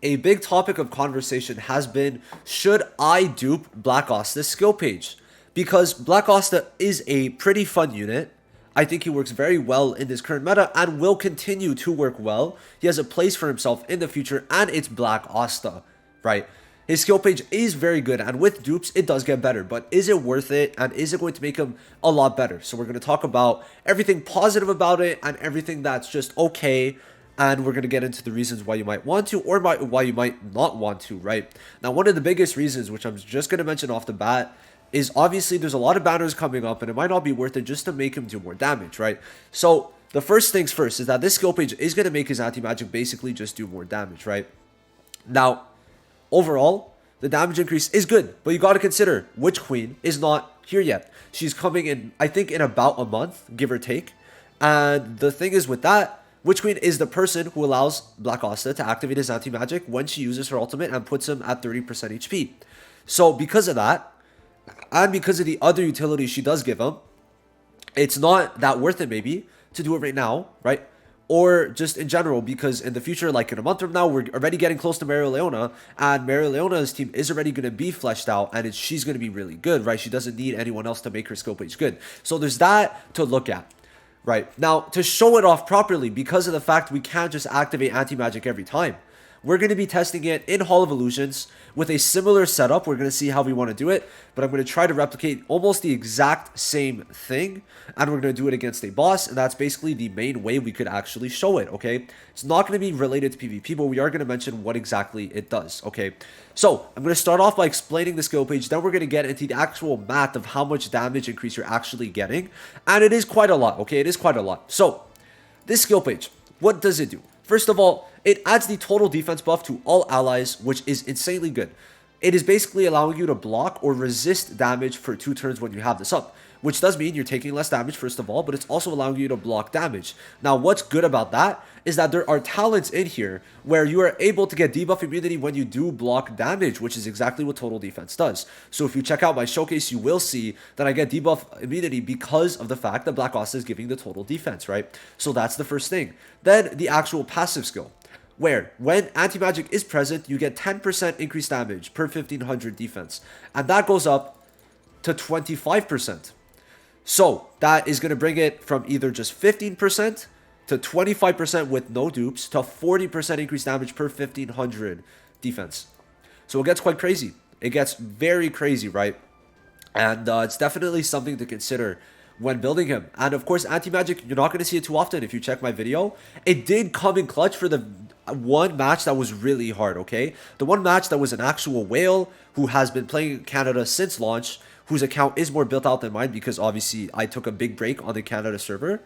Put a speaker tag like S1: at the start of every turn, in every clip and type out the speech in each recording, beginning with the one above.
S1: a big topic of conversation has been, should I dupe Black Asta's skill page? Because Black Asta is a pretty fun unit. I think he works very well in this current meta and will continue to work well. He has a place for himself in the future, and it's Black Asta, right? His skill page is very good, and with dupes, it does get better. But is it worth it, and is it going to make him a lot better? So we're going to talk about everything positive about it and everything that's just okay, and we're going to get into the reasons why you might want to or why you might not want to, right? Now, one of the biggest reasons, which I'm just going to mention off the bat, is obviously there's a lot of banners coming up, and it might not be worth it just to make him do more damage, right? So the first things first is that this skill page is going to make his anti-magic basically just do more damage, right? Now, overall, the damage increase is good, but you got to consider Witch Queen is not here yet. She's coming in, I think, in about a month, give or take. And the thing is with that, Witch Queen is the person who allows Black Asta to activate his anti-magic when she uses her ultimate and puts him at 30% HP. So because of that, and because of the other utilities she does give him, it's not that worth it maybe to do it right now, right? Or just in general, because in the future, like in a month from now, we're already getting close to Leona, and Leona's team is already going to be fleshed out, and she's going to be really good, right? She doesn't need anyone else to make her skill page good. So there's that to look at. Right, now to show it off properly, because of the fact we can't just activate anti-magic every time, we're going to be testing it in Hall of Illusions with a similar setup. We're going to see how we want to do it, but I'm going to try to replicate almost the exact same thing, and we're going to do it against a boss, and that's basically the main way we could actually show it, okay? It's not going to be related to PvP, but we are going to mention what exactly it does, okay? So, I'm going to start off by explaining the skill page, then we're going to get into the actual math of how much damage increase you're actually getting, and it is quite a lot, okay? It is quite a lot. So, this skill page, what does it do? First of all, it adds the total defense buff to all allies, which is insanely good. It is basically allowing you to block or resist damage for 2 turns when you have this up, which does mean you're taking less damage first of all, but it's also allowing you to block damage. Now, what's good about that is that there are talents in here where you are able to get debuff immunity when you do block damage, which is exactly what total defense does. So if you check out my showcase, you will see that I get debuff immunity because of the fact that Black Asta is giving the total defense, right? So that's the first thing. Then the actual passive skill, where when anti-magic is present, you get 10% increased damage per 1500 defense, and that goes up to 25%. So that is going to bring it from either just 15% to 25% with no dupes to 40% increased damage per 1500 defense. So it gets quite crazy. It gets very crazy, right? And it's definitely something to consider when building him. And of course, anti-magic, you're not going to see it too often if you check my video. It did come in clutch for the one match that was really hard, okay? The one match that was an actual whale who has been playing in Canada since launch, whose account is more built out than mine because obviously I took a big break on the Canada server.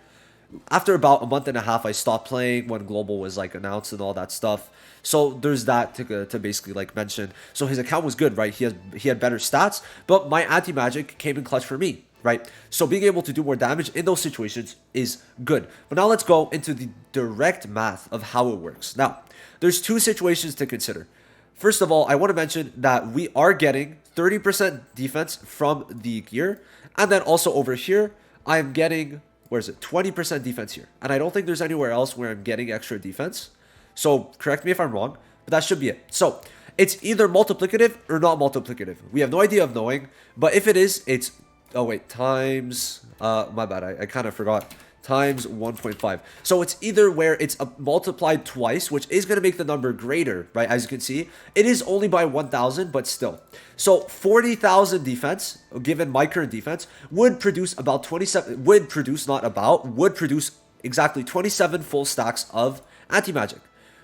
S1: After about a month and a half, I stopped playing when Global was like announced and all that stuff. So there's that to basically like mention. So his account was good, right? He had better stats, but my anti-magic came in clutch for me, right? So being able to do more damage in those situations is good. But now let's go into the direct math of how it works. Now, there's 2 situations to consider. First of all, I want to mention that we are getting 30% defense from the gear. And then also over here, I'm getting, where is it? 20% defense here. And I don't think there's anywhere else where I'm getting extra defense. So correct me if I'm wrong, but that should be it. So it's either multiplicative or not multiplicative. We have no idea of knowing, but if it is, it's, oh wait, times, my bad, I kind of forgot. Times 1.5. So it's either where it's multiplied twice, which is going to make the number greater, right? As you can see, it is only by 1,000, but still. So 40,000 defense, given my current defense, would produce about 27, would produce exactly 27 full stacks of anti-magic.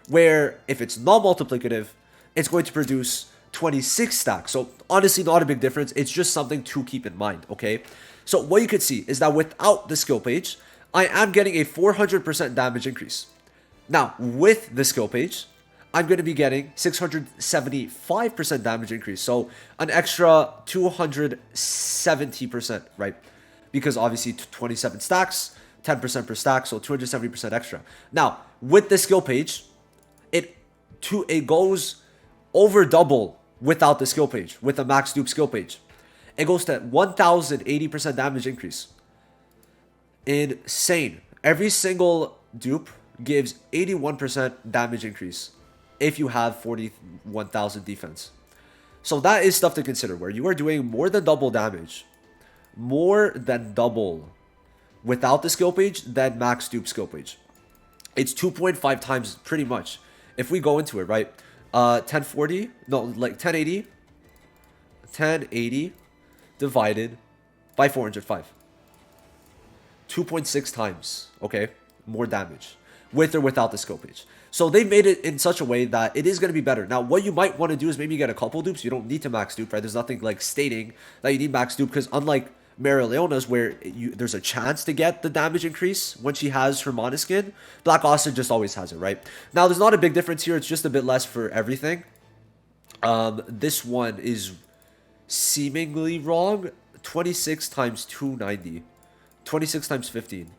S1: Where if it's non-multiplicative, it's going to produce 26 stacks. So honestly, not a big difference. It's just something to keep in mind, okay? So what you could see is that without the skill page, I am getting a 400% damage increase. Now, with the skill page, I'm going to be getting 675% damage increase. So an extra 270%, right? Because obviously 27 stacks, 10% per stack, so 270% extra. Now, with the skill page, it goes over double without the skill page, with the max dupe skill page. It goes to 1080% damage increase. Insane. Every single dupe gives 81% damage increase if you have 41,000 defense. So that is stuff to consider, where you are doing more than double damage. More than double without the skill page than max dupe skill page. It's 2.5 times pretty much. If we go into it, right? 1040, no, like 1080 divided by 405. 2.6 times, okay? More damage with or without the skill page. So they made it in such a way that it is going to be better. Now, what you might want to do is maybe get a couple dupes. You don't need to max dupe, right? There's nothing like stating that you need max dupe, because unlike Mary Leona's, where there's a chance to get the damage increase when she has her Mana skin, Black Asta just always has it, right? Now, there's not a big difference here. It's just a bit less for everything. This one is seemingly wrong. 26 times 290. 26 times 15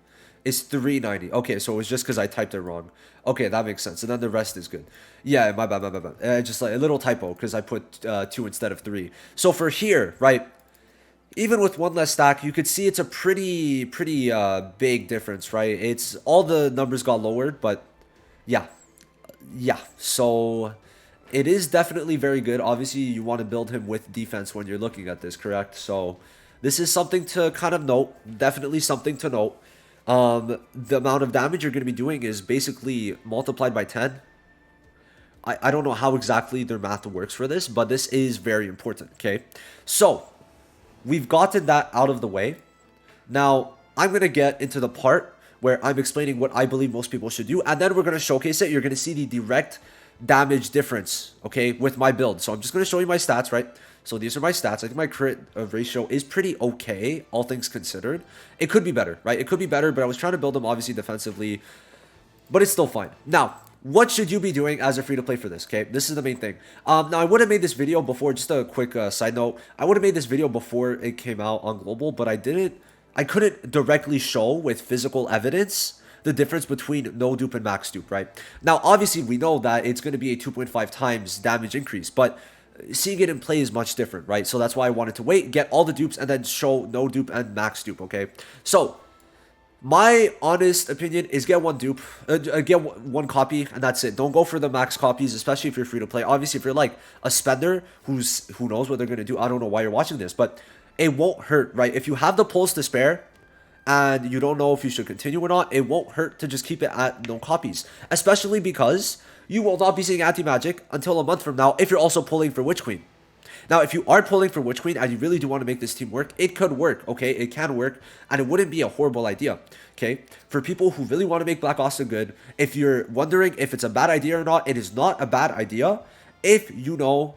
S1: is 390. Okay, so it was just because I typed it wrong. Okay, that makes sense. And then the rest is good. Yeah, my bad. Just like a little typo because I put 2 instead of 3. So for here, right, even with one less stack, you could see it's a pretty big difference, right? It's all the numbers got lowered, but yeah. So it is definitely very good. Obviously, you want to build him with defense when you're looking at this, correct? So this is something to kind of note. Definitely something to note. The amount of damage you're going to be doing is basically multiplied by 10. I don't know how exactly their math works for this, but this is very important, okay? So we've gotten that out of the way. Now, I'm going to get into the part where I'm explaining what I believe most people should do, and then we're going to showcase it. You're going to see the direct damage difference, okay, with my build. So I'm just going to show you my stats, right? So these are my stats. I think my crit ratio is pretty okay, all things considered. It could be better, right? It could be better, but I was trying to build them obviously defensively, but it's still fine. Now, what should you be doing as a free-to-play for this, okay? This is the main thing. Now, I would have made this video before, just a quick side note. I would have made this video before it came out on Global, but I couldn't directly show with physical evidence the difference between no dupe and max dupe, right? Now, obviously, we know that it's going to be a 2.5 times damage increase, but seeing it in play is much different, right? So that's why I wanted to wait, get all the dupes, and then show no dupe and max dupe, okay? So my honest opinion is get one dupe, get one copy, and that's it. Don't go for the max copies, especially if you're free to play. Obviously, if you're like a spender who knows what they're going to do, I don't know why you're watching this, but it won't hurt, right? If you have the pulse to spare and you don't know if you should continue or not, it won't hurt to just keep it at no copies, especially because you will not be seeing anti-magic until a month from now if you're also pulling for Witch Queen. Now, if you are pulling for Witch Queen and you really do want to make this team work, it could work, okay? It can work, and it wouldn't be a horrible idea, okay? For people who really want to make Black Asta good, if you're wondering if it's a bad idea or not, it is not a bad idea if you know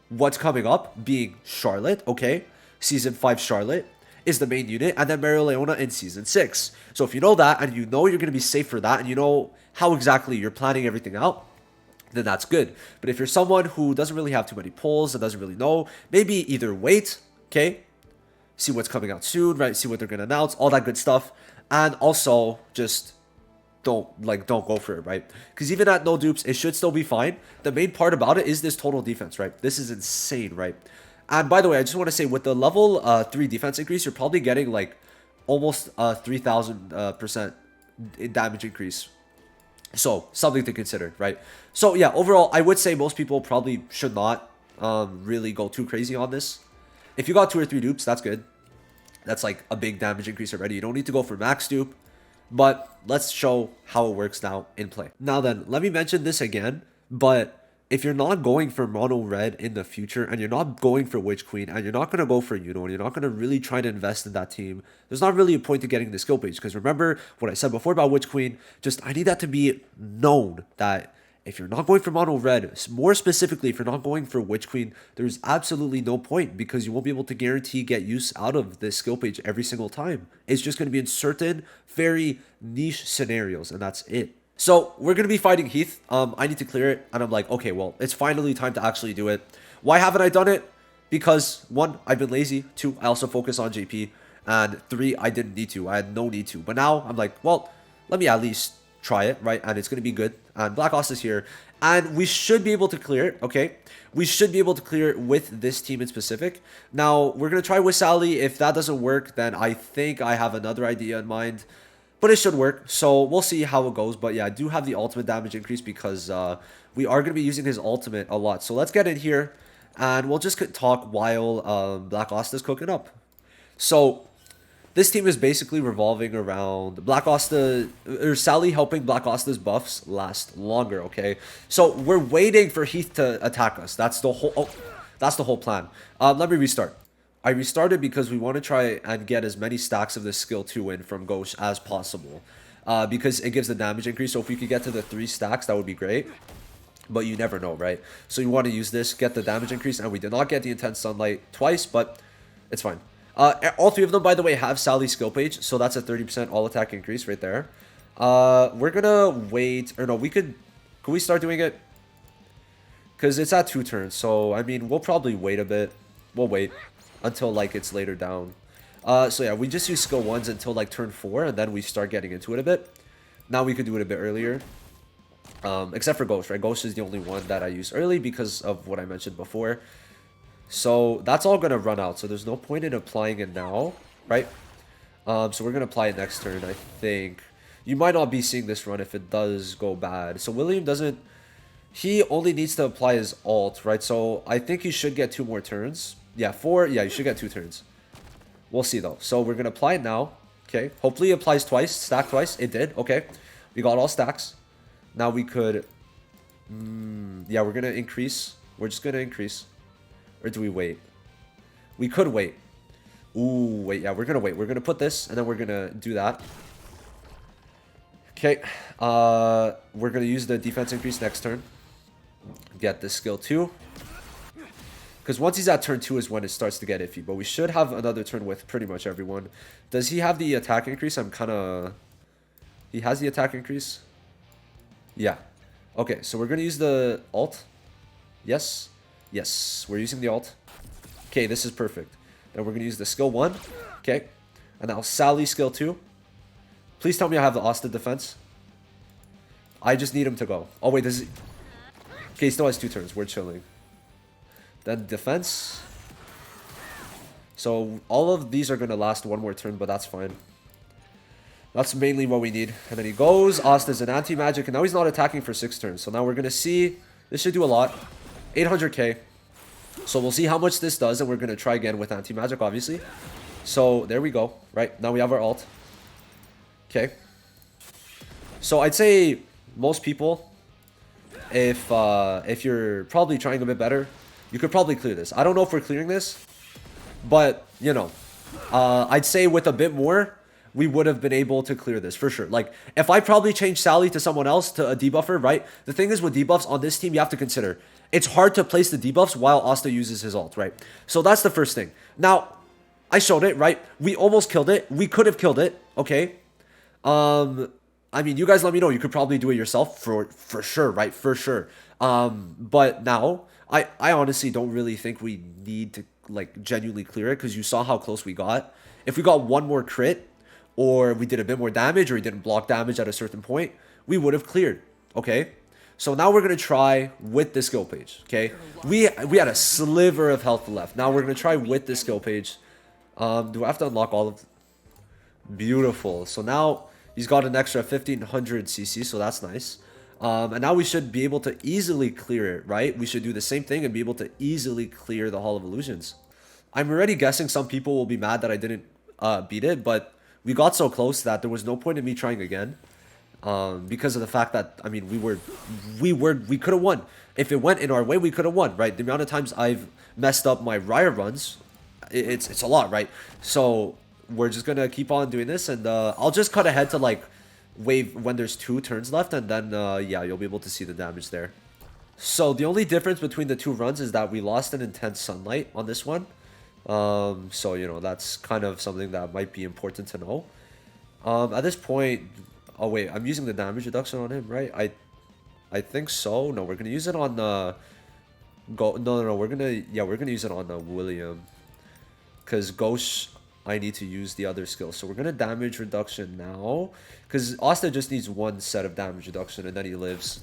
S1: what's coming up, being Charlotte, okay? Season 5 Charlotte is the main unit, and then Mary Leona in Season 6. So if you know that, and you know you're going to be safe for that, and you know how exactly you're planning everything out, then that's good. But if you're someone who doesn't really have too many pulls and doesn't really know, maybe either wait, okay, see what's coming out soon, right, see what they're going to announce, all that good stuff, and also just don't go for it, right? Because even at no dupes, it should still be fine. The main part about it is this total defense, right? This is insane, right? And by the way, I just want to say with the level 3 defense increase, you're probably getting like almost 3,000% damage increase. So something to consider, right? So yeah, overall, I would say most people probably should not really go too crazy on this. If you got 2 or 3 dupes, that's good. That's like a big damage increase already. You don't need to go for max dupe, but let's show how it works now in play. Now then, let me mention this again, but if you're not going for mono red in the future, and you're not going for Witch Queen, and you're not going to go for Yuno, and you're not going to really try to invest in that team, there's not really a point to getting the skill page. Because remember what I said before about Witch Queen, just I need that to be known that if you're not going for mono red, more specifically, if you're not going for Witch Queen, there's absolutely no point, because you won't be able to guarantee get use out of this skill page every single time. It's just going to be in certain very niche scenarios, and that's it. So we're going to be fighting Heath. I need to clear it, and I'm like, okay, well, it's finally time to actually do it. Why haven't I done it? Because 1, I've been lazy. 2, I also focus on JP. And 3, I didn't need to. I had no need to. But now I'm like, well, let me at least try it, right? And it's going to be good. And Black Ops is here. And we should be able to clear it, okay? We should be able to clear it with this team in specific. Now, we're going to try with Sally. If that doesn't work, then I think I have another idea in mind. But it should work, so we'll see how it goes. But yeah, I do have the ultimate damage increase because we are going to be using his ultimate a lot. So let's get in here, and we'll just talk while Black Asta's cooking up. So this team is basically revolving around Black Asta, or Sally helping Black Asta's buffs last longer, okay? So we're waiting for Heath to attack us. That's the whole plan. Let me restart. I restarted because we want to try and get as many stacks of this skill 2 in from Ghost as possible. Because it gives the damage increase. So if we could get to the 3 stacks, that would be great. But you never know, right? So you want to use this, get the damage increase. And we did not get the intense sunlight twice, but it's fine. All 3 of them, by the way, have Sally's skill page. So that's a 30% all attack increase right there. We're going to wait. Or no, can we start doing it? Because it's at 2 turns. So, I mean, we'll probably wait a bit. We'll wait until, like, it's later down. So, yeah, we just use skill 1s until, like, turn 4. And then we start getting into it a bit. Now we could do it a bit earlier. Except for Ghost, right? Ghost is the only one that I use early because of what I mentioned before. So, that's all going to run out. So, there's no point in applying it now, right? So, we're going to apply it next turn, I think. You might not be seeing this run if it does go bad. So, William doesn't... He only needs to apply his ult, right? So, I think he should get 2 more turns. Yeah, 4. Yeah, you should get 2 turns. We'll see, though. So, we're going to apply it now. Okay. Hopefully, it applies twice. Stack twice. It did. Okay. We got all stacks. Now, we could... yeah, we're going to increase. We're just going to increase. Or do we wait? We could wait. Ooh, wait. Yeah, we're going to wait. We're going to put this, and then we're going to do that. Okay. We're going to use the defense increase next turn. Get this skill 2. Because once he's at turn 2 is when it starts to get iffy. But we should have another turn with pretty much everyone. Does he have the attack increase? I'm kind of... He has the attack increase? Yeah. Okay, so we're going to use the ult. Yes. Yes, we're using the ult. Okay, this is perfect. Then we're going to use the skill 1. Okay. And now Sally skill 2. Please tell me I have the Asta defense. I just need him to go. Oh, wait, this is... Okay, he still has 2 turns. We're chilling. Then defense. So all of these are going to last 1 more turn, but that's fine. That's mainly what we need. And then he goes. Asta's an anti-magic, and now he's not attacking for 6 turns. So now we're going to see. This should do a lot. 800k. So we'll see how much this does, and we're going to try again with anti-magic, obviously. So there we go. Right, now we have our ult. Okay. So I'd say most people, if you're probably trying a bit better, you could probably clear this. I don't know if we're clearing this, but, you know, I'd say with a bit more, we would have been able to clear this for sure. Like, if I probably changed Sally to someone else, to a debuffer, right? The thing is with debuffs on this team, you have to consider, it's hard to place the debuffs while Asta uses his ult, right? So that's the first thing. Now, I showed it, right? We almost killed it. We could have killed it, okay? I mean, you guys let me know. You could probably do it yourself for sure, right? For sure. But now, I honestly don't really think we need to, like, genuinely clear it because you saw how close we got. If we got 1 more crit, or we did a bit more damage, or we didn't block damage at a certain point, we would have cleared, okay? So now we're going to try with the skill page, okay? We had a sliver of health left. Now we're going to try with the skill page. Do I have to unlock all of... Beautiful. So now he's got an extra 1500 CC, so that's nice. And now we should be able to easily clear it, right? We should do the same thing and be able to easily clear the Hall of Illusions. I'm already guessing some people will be mad that I didn't beat it, but we got so close that there was no point in me trying again. Because of the fact that, I mean, we could have won. If it went in our way, we could have won, right? The amount of times I've messed up my Raya runs, it's a lot, right? So we're just gonna keep on doing this, and I'll just cut ahead to, like, wave when there's 2 turns left, and then yeah, you'll be able to see the damage there. So the only difference between the 2 runs is that we lost an intense sunlight on this one. So, you know, that's kind of something that might be important to know. At this point, oh wait, I'm using the damage reduction on him, right? I think so. No, we're gonna use it on no, we're gonna use it on William, because Ghost, I need to use the other skill. So we're gonna damage reduction now, because Asta just needs 1 set of damage reduction and then he lives,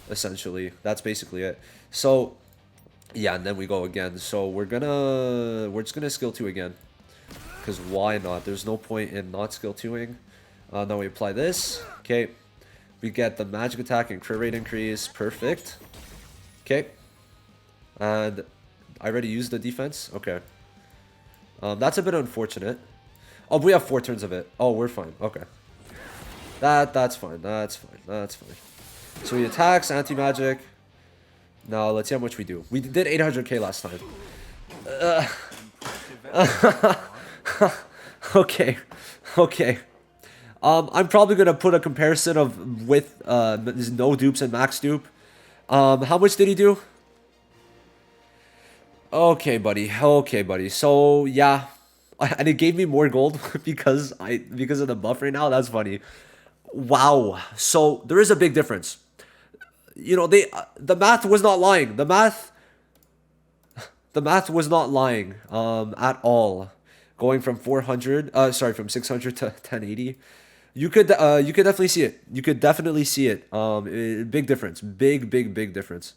S1: essentially. That's basically it. So yeah, and then we go again. So we're just gonna skill 2 again, because why not? There's no point in not skill 2ing. Now we apply this. Okay, we get the magic attack and crit rate increase. Perfect. Okay. And I already used the defense. Okay. That's a bit unfortunate. Oh, we have 4 turns of it. Oh, we're fine. Okay. That's fine. That's fine. That's fine. So he attacks, anti-magic. Now, let's see how much we do. We did 800k last time. Okay. Okay. I'm probably going to put a comparison of with no dupes and max dupe. How much did he do? Okay, buddy. Okay, buddy. So, yeah. And it gave me more gold because of the buff right now. That's funny. Wow. So, there is a big difference. You know, the math was not lying. The math was not lying at all. Going from 400, from 600 to 1080. You could definitely see it. You could definitely see it. Big difference. Big difference.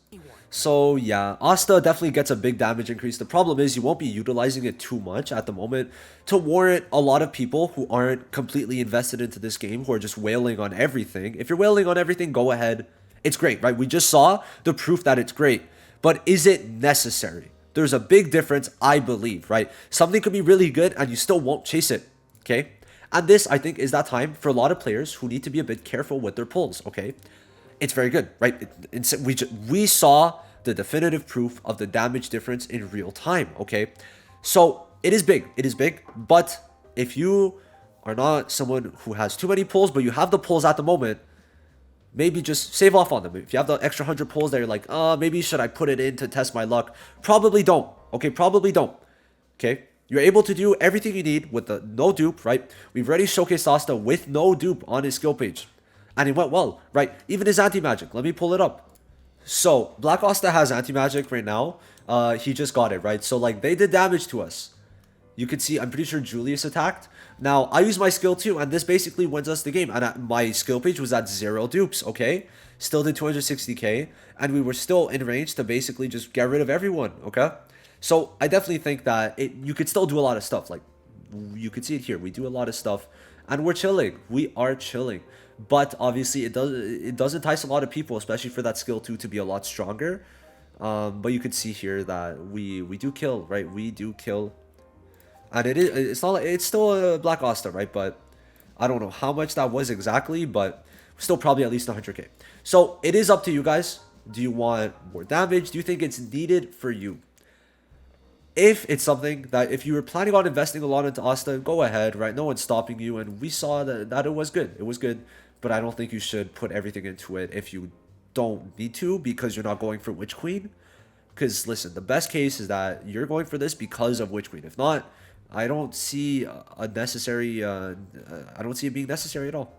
S1: So yeah, Asta definitely gets a big damage increase. The problem is you won't be utilizing it too much at the moment to warrant a lot of people who aren't completely invested into this game, who are just wailing on everything. If you're wailing on everything, go ahead. It's great, right? We just saw the proof that it's great. But is it necessary? There's a big difference, I believe, right? Something could be really good and you still won't chase it, okay? And this, I think, is that time for a lot of players who need to be a bit careful with their pulls, okay? It's very good, right? We saw the definitive proof of the damage difference in real time, okay? So it is big, but if you are not someone who has too many pulls, but you have the pulls at the moment, maybe just save off on them. If you have the extra 100 pulls that you're like, maybe should I put it in to test my luck? Probably don't, okay? Probably don't, okay? You're able to do everything you need with the no dupe, right? We've already showcased Asta with no dupe on his skill page. And it went well, right? Even his anti-magic. Let me pull it up. So, Black Asta has anti-magic right now. He just got it, right? So, like, they did damage to us. You can see, I'm pretty sure Julius attacked. Now, I used my skill too, and this basically wins us the game. And my skill page was at 0 dupes, okay? Still did 260k, and we were still in range to basically just get rid of everyone, okay? So, I definitely think that you could still do a lot of stuff. Like, you can see it here. We do a lot of stuff, and we're chilling. We are chilling. But obviously, it does entice a lot of people, especially for that skill 2 to be a lot stronger. But you can see here that we do kill, right? We do kill. And it's not like, it's still a Black Asta, right? But I don't know how much that was exactly, but still probably at least 100k. So it is up to you guys. Do you want more damage? Do you think it's needed for you? If it's something that, if you were planning on investing a lot into Asta, go ahead, right? No one's stopping you, and we saw that it was good. It was good, but I don't think you should put everything into it if you don't need to, because you're not going for Witch Queen. Because listen, the best case is that you're going for this because of Witch Queen. If not, I don't see a necessary. I don't see it being necessary at all.